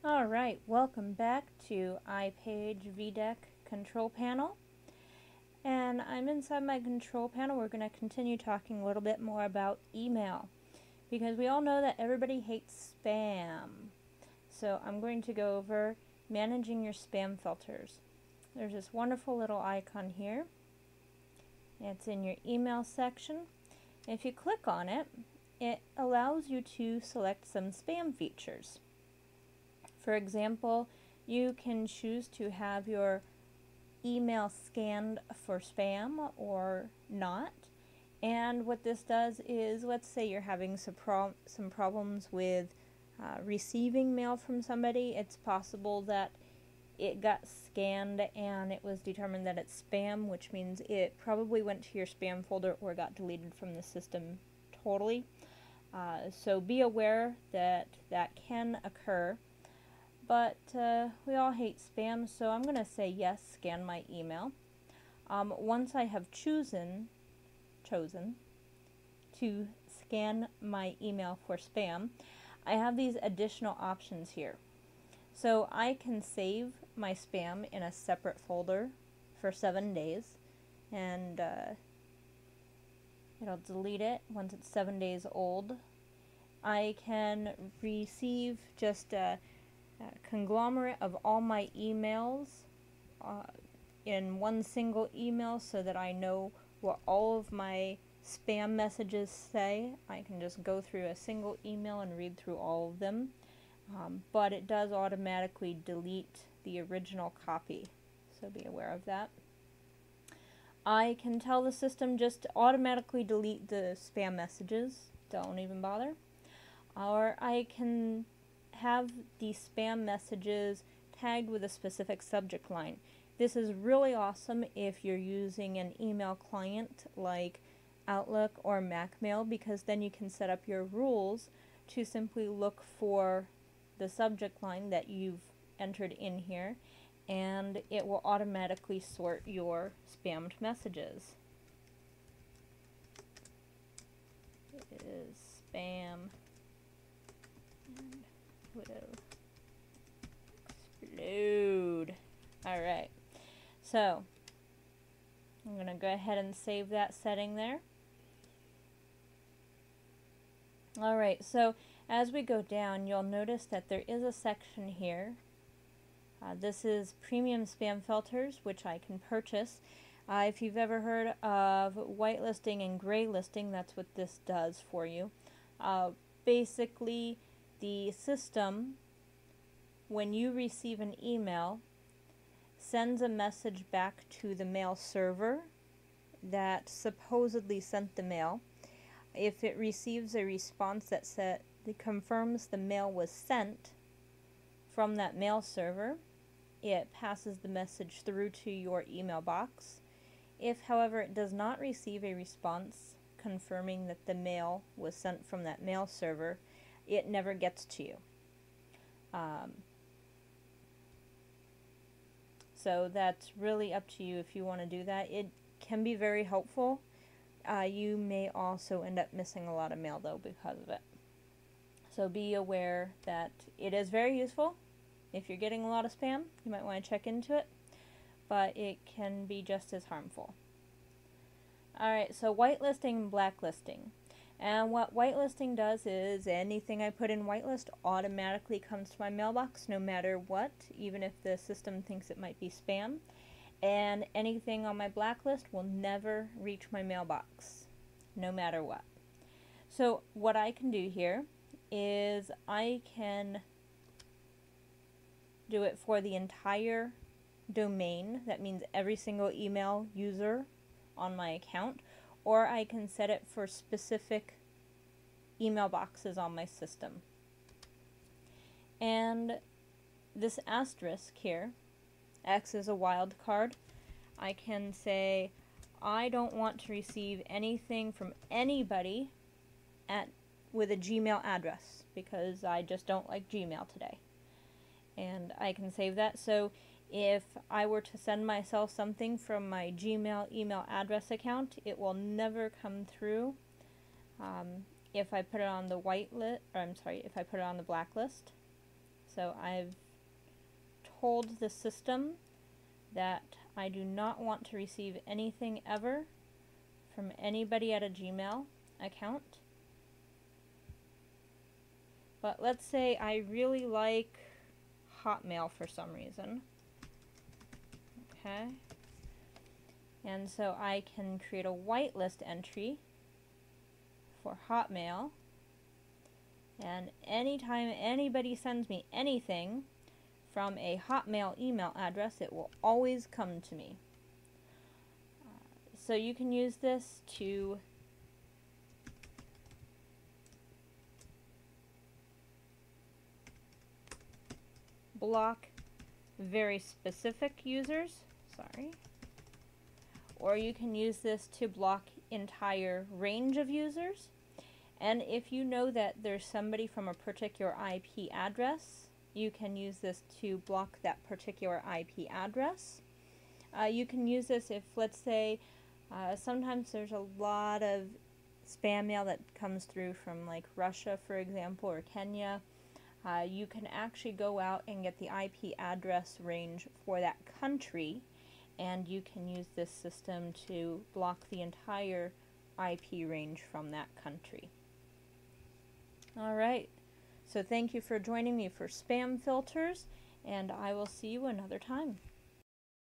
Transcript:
Alright, welcome back to iPage vDeck control panel. And I'm inside my control panel. We're going to continue talking a little bit more about email, because we all know that everybody hates spam. So I'm going to go over managing your spam filters. There's this wonderful little icon here. It's in your email section. If you click on it, it allows you to select some spam features. For example, you can choose to have your email scanned for spam or not. And what this does is, let's say you're having some problems with receiving mail from somebody. It's possible that it got scanned and it was determined that it's spam, which means it probably went to your spam folder or got deleted from the system totally. So be aware that that can occur. But we all hate spam, so I'm going to say yes, scan my email. Once I have chosen to scan my email for spam, I have these additional options here. So I can save my spam in a separate folder for 7 days, and it'll delete it once it's 7 days old. I can receive just a conglomerate of all my emails in one single email, so that I know what all of my spam messages say. I can just go through a single email and read through all of them, but it does automatically delete the original copy, so be aware of that. I can tell the system just to automatically delete the spam messages, don't even bother, or I can have the spam messages tagged with a specific subject line. This is really awesome if you're using an email client like Outlook or MacMail, because then you can set up your rules to simply look for the subject line that you've entered in here, and it will automatically sort your spammed messages. It is spam and will explode. Alright, so I'm going to go ahead and save that setting there. Alright, so as we go down, you'll notice that there is a section here. This is premium spam filters, which I can purchase. If you've ever heard of whitelisting and graylisting, that's what this does for you. Basically, the system, when you receive an email, sends a message back to the mail server that supposedly sent the mail. If it receives a response that confirms the mail was sent from that mail server, it passes the message through to your email box. If, however, it does not receive a response confirming that the mail was sent from that mail server, it never gets to you. So that's really up to you if you want to do that. It can be very helpful. You may also end up missing a lot of mail, though, because of it. So be aware that it is very useful. If you're getting a lot of spam, you might want to check into it, but it can be just as harmful. Alright, so whitelisting and blacklisting. And what whitelisting does is anything I put in whitelist automatically comes to my mailbox, no matter what, even if the system thinks it might be spam. And anything on my blacklist will never reach my mailbox, no matter what. So what I can do here is I can do it for the entire domain. That means every single email user on my account, or I can set it for specific email boxes on my system. And this asterisk here acts as a wild card. I can say I don't want to receive anything from anybody with a Gmail address, because I just don't like Gmail today. And I can save that. So if I were to send myself something from my Gmail email address account, it will never come through. If I put it on the if I put it on the blacklist. So I've told the system that I do not want to receive anything ever from anybody at a Gmail account. But let's say I really like Hotmail for some reason. Okay. And so I can create a whitelist entry for Hotmail. And anytime anybody sends me anything from a Hotmail email address, it will always come to me. So you can use this to block very specific users, or you can use this to block entire range of users. And if you know that there's somebody from a particular IP address, you can use this to block that particular IP address. You can use this if, let's say, sometimes there's a lot of spam mail that comes through from like Russia, for example, or Kenya. You can actually go out and get the IP address range for that country, and you can use this system to block the entire IP range from that country. Alright, so thank you for joining me for spam filters, and I will see you another time.